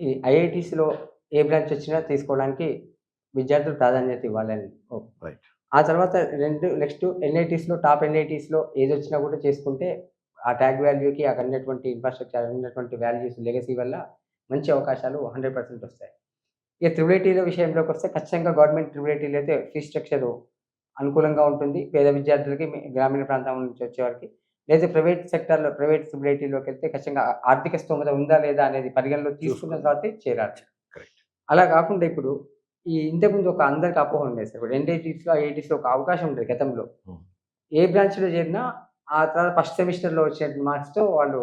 ఈ ఐఐటీస్‌లో ఏ బ్రాంచ్ వచ్చినా తీసుకోవడానికి విద్యార్థులు ప్రాధాన్యత ఇవ్వాలని రైట్. ఆ తర్వాత నెక్స్ట్ ఎన్ఐటీస్‌లో టాప్ ఎన్ఐటీస్‌లో ఏదొచ్చినా కూడా చేసుకుంటే ఆ ట్యాగ్ వాల్యూకి అక్కడ ఉన్నటువంటి ఇన్‌ఫ్రాస్ట్రక్చర్ ఉన్నటువంటి వాల్యూస్ లెగసీ వల్ల మంచి అవకాశాలు 100% వస్తాయి. ఇక త్రిబుల్ ఐటీల విషయంలోకొస్తే ఖచ్చితంగా గవర్నమెంట్ త్రిబుల్ ఐటీలో అయితే ఫీ స్ట్రక్చరు అనుకూలంగా ఉంటుంది. పేద విద్యార్థులకి, గ్రామీణ ప్రాంతం నుంచి వచ్చేవారికి. లేదా ప్రైవేట్ సెక్టార్‌లో ప్రైవేట్ త్రిబుల్ ఐటీలోకెళ్తే ఖచ్చితంగా ఆర్థిక స్తోమత ఉందా లేదా అనేది పరిగణలోకి తీసుకున్న చూసుకోవాలి. తర్వాతే చేరాలి. కరెక్ట్. అలా కాకుండా ఇప్పుడు ఇంతకుముందు ఒక అందరికి అపోహ ఉండేది సార్. ఇప్పుడు ఎన్‌ఐటీస్‌లో, ఐఐటీస్‌లో ఒక అవకాశం ఉండేది గతంలో. హ్మ్. ఏ బ్రాంచ్‌లో చేరినా ఆ తర్వాత ఫస్ట్ సెమిస్టర్‌లో వచ్చే మార్క్స్‌తో వాళ్ళు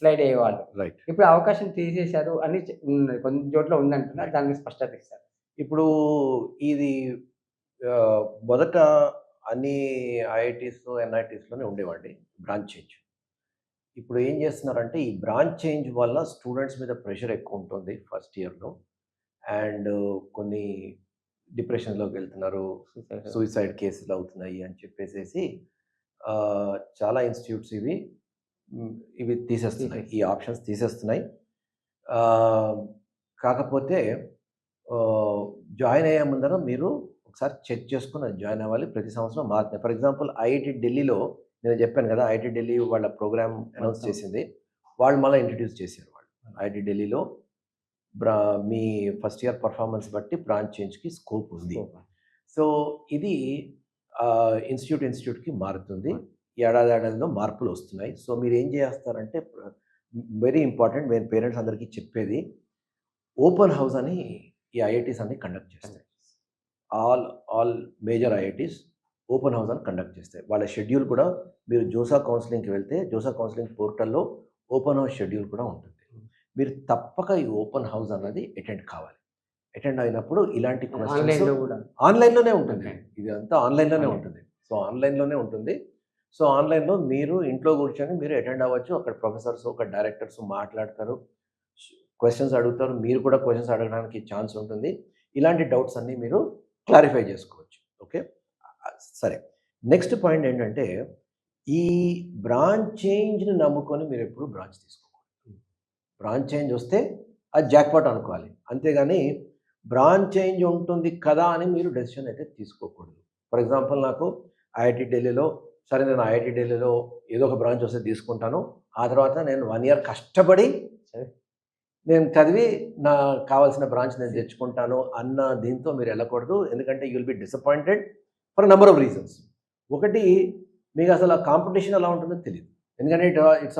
స్లైడ్ అయ్యేవాళ్ళు. రైట్. ఇప్పుడు ఆ అవకాశం తీసేశారు అని ఉన్నది. కొన్ని చోట్ల ఉందంటున్నారు. దాని మీద స్పష్టత ఇస్తారు. ఇప్పుడు ఇది మొదట అన్ని ఐఐటీస్, ఎన్ఐటీస్‌లోనే ఉండేవండి బ్రాంచ్ చేంజ్. ఇప్పుడు ఏం చేస్తున్నారంటే ఈ బ్రాంచ్ చేంజ్ వల్ల స్టూడెంట్స్ మీద ప్రెషర్ ఎక్కువ ఉంటుంది ఫస్ట్ ఇయర్‌లో. అండ్ కొన్ని డిప్రెషన్‌లోకి వెళ్తున్నారు. సూసైడ్ కేసులు అవుతున్నాయి అని చెప్పేసేసి చాలా ఇన్‌స్టిట్యూట్స్ ఇవి తీసేస్తున్నాయి. ఈ ఆప్షన్స్ తీసేస్తున్నాయి. ఆహ్, కాకపోతే జాయిన్ అయ్యే ముందర మీరు ఒకసారి చెక్ చేసుకొని అది జాయిన్ అవ్వాలి. ప్రతి సంవత్సరం మారుతున్నాయి. ఫర్ ఎగ్జాంపుల్ ఐఐటీ ఢిల్లీలో నేను చెప్పాను కదా! ఐఐటీ ఢిల్లీ వాళ్ళ ప్రోగ్రామ్ అనౌన్స్ చేసింది. వాళ్ళు మళ్ళా ఇంట్రొడ్యూస్ చేశారు వాళ్ళు. ఐఐటీ ఢిల్లీలో బ్రా మీ ఫస్ట్ ఇయర్ పర్ఫార్మెన్స్ బట్టి బ్రాంచ్ చేంజ్‌కి స్కోప్ ఉంది. సో, ఇది ఇన్‌స్టిట్యూట్‌కి మారుతుంది. ఏడాదిలో మార్పులొస్తున్నాయి. సో, మీరేం చేస్తారంటే వెరీ ఇంపార్టెంట్ నేను పేరెంట్స్ అందరికీ చెప్పేది ఓపెన్ హౌస్ అని ఈ ఐఐటీస్ అన్నీ కండక్ట్ చేస్తాయి. All major IITs open house అని కండక్ట్ చేస్తాయి. వాళ్ళ షెడ్యూల్ కూడా మీరు జోసా కౌన్సెలింగ్‌కి వెళ్తే జోసా కౌన్సెలింగ్ పోర్టల్‌లో ఓపెన్ హౌస్ షెడ్యూల్ కూడా ఉంటుంది. మీరు తప్పక ఈ ఓపెన్ హౌస్ అన్నది అటెండ్ కావాలి. అటెండ్ అయినప్పుడు ఇలాంటి క్వెషన్స్ ఆన్‌లైన్‌లో కూడా. ఆన్‌లైన్‌లోనే ఉంటుంది. ఓకే. ఇదంతా ఆన్‌లైన్‌లోనే ఆన్‌లైన్. ఉంటుంది. సో, ఆన్‌లైన్‌లోనే ఉంటుంది. సో, ఆన్‌లైన్‌లో మీరు ఇంట్లో కూర్చొని మీరు అటెండ్ అవ్వచ్చు. అక్కడ ప్రొఫెసర్స్, అక్కడ డైరెక్టర్స్ మాట్లాడతారు. క్వెషన్స్ అడుగుతారు. మీరు కూడా క్వెషన్స్ అడగడానికి ఛాన్స్ ఉంటుంది. ఇలాంటి డౌట్స్ అన్నీ మీరు క్లారిఫై చేసుకోవచ్చు. ఓకే. సరే. నెక్స్ట్ పాయింట్ ఏంటంటే, ఈ బ్రాంచ్ చేంజ్‌ని నమ్ముకొని మీరెప్పుడు బ్రాంచ్ తీసుకోకూడదు. బ్రాంచ్ చేంజ్ వస్తే అది జాక్‌పాట్ అనుకోవాలి. అంతేగాని బ్రాంచ్ చేంజ్ ఉంటుంది కదా అని మీరు డెసిషన్ అయితే తీసుకోకూడదు. ఫర్ ఎగ్జాంపుల్ నాకు ఐఐటీ ఢిల్లీలో సరే నేను ఐఐటీ ఢిల్లీలో ఏదో ఒక బ్రాంచ్ వస్తే తీసుకుంటాను. ఆ తర్వాత నేను 1 ఇయర్ కష్టపడి నేను చదివి నాకు కావాల్సిన బ్రాంచ్ నేను తెచ్చుకుంటాను అన్న దీంతో మీరు వెళ్ళకూడదు. ఎందుకంటే you will be disappointed for number of reasons. ఒకటి మీకు అసలు ఆ కాంపిటీషన్ ఎలా ఉంటుందో తెలీదు. ఎందుకంటే it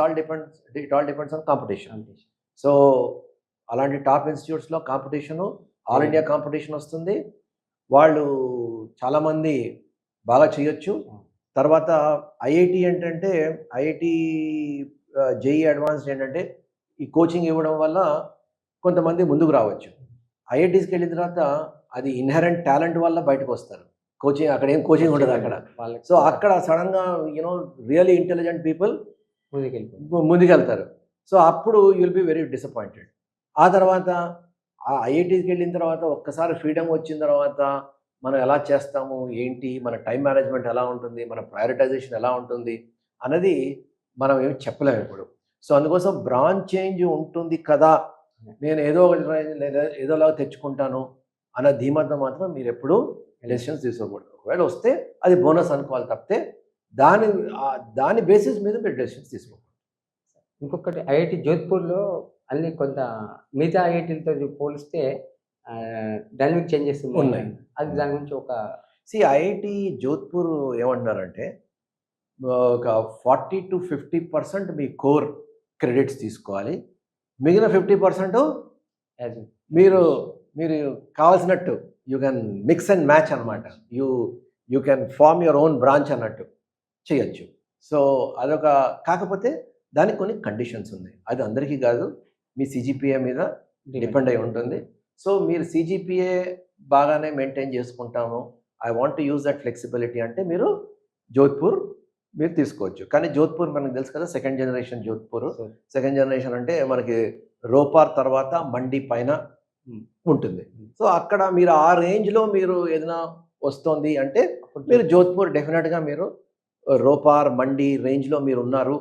all depends on competition. So, అలాంటి టాప్ ఇన్‌స్టిట్యూట్స్‌లో కాంపిటీషను, ఆల్ ఇండియా కాంపిటీషన్ వస్తుంది. వాళ్ళు చాలామంది బాగా చేయొచ్చు. తర్వాత ఐఐటీ ఏంటంటే ఐఐటీ జేఈఈ అడ్వాన్స్డ్ ఏంటంటే ఈ కోచింగ్ ఇవ్వడం వల్ల కొంతమంది ముందుకు రావచ్చు. ఐఐటీస్‌కి వెళ్ళిన తర్వాత అది ఇన్‌హెరెంట్ టాలెంట్ వల్ల బయటకొస్తారు. అక్కడ ఏం కోచింగ్ ఉండదు అక్కడ. సో, అక్కడ సడెన్‌గా రియల్లీ ఇంటెలిజెంట్ పీపుల్ ముందుకెళ్తారు. సో, అప్పుడు you will be very disappointed. ఆ తర్వాత ఆ ఐఐటీస్‌కి వెళ్ళిన తర్వాత ఒక్కసారి ఫ్రీడమ్ వచ్చిన తర్వాత మనం ఎలా చేస్తాము? ఏంటి? మన టైమ్ మేనేజ్‌మెంట్ ఎలా ఉంటుంది? మన ప్రయారిటైజేషన్ ఎలా ఉంటుంది? అన్నది మనం ఏమి చెప్పలేము ఇప్పుడు. సో, అందుకోసం బ్రాంచ్ చేంజ్ ఉంటుంది కదా! నేను ఏదో ఒకటి లేదా ఏదోలాగా తెచ్చుకుంటాను అన్న ధీమాతో మాత్రం మీరెప్పుడూ డెసిషన్స్ తీసుకోకూడదు. ఒకవేళ వస్తే అది బోనస్ అనుకోవాలి తప్పితే దాని దాని బేసిస్ మీద మీరు డెసిషన్స్ తీసుకోకూడదు. ఇంకొకటి ఐఐటీ జోధ్‌పూర్‌లో అన్ని కొంత మిగతా ఐఐటీలతో పోలిస్తే డైనమిక్ చేంజెస్ ఉన్నాయి. అది దాని గురించి ఒక ఐఐటీ జోధ్‌పూర్ ఏమంటున్నారంటే ఒక 40-50% మీ కోర్ క్రెడిట్స్ తీసుకోవాలి. మిగిలిన 50% యాజ్ మీరు మీరు కావాల్సినట్టు you can mix and match అనమాట. You can form your own branch అన్నట్టు చేయొచ్చు. సో, కాకపోతే దానికి కొన్ని కండిషన్స్ ఉన్నాయి. అది అందరికీ కాదు. మీ సీజీపీఏ మీద డిపెండ్ అయి ఉంటుంది. సో, మీరు సీజీపీఏ బాగానే మెయింటైన్ చేసుకుంటాము. I want to use that flexibility అంటే మీరు జోధ్‌పూర్ మీరు తీసుకోవచ్చు. కానీ జోధ్‌పూర్ మనకు తెలుసు కదా! Second generation Jodhpur. Second generation అంటే మనకి రోపార్ తర్వాత మండి పైన ఉంటుంది. సో, అక్కడ మీరు ఆ రేంజ్‌లో మీరు ఏదైనా వస్తోంది అంటే మీరు జోధ్‌పూర్ డెఫినిట్‌గా మీరు రోపార్, మండి రేంజ్‌లో మీరున్నారు.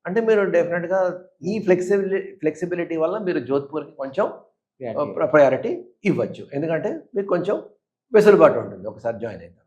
అంటే మీరు డెఫినిట్‌గా ఈ ఫ్లెక్సిబిలిటీ వల్ల మీరు జోధ్‌పూర్‌కి కొంచెం Priority. ప్రయారిటీ ఇవ్వచ్చు. ఎందుకంటే మీకు కొంచెం వెసులుబాటు ఉంటుంది ఒకసారి జాయిన్ అయితే.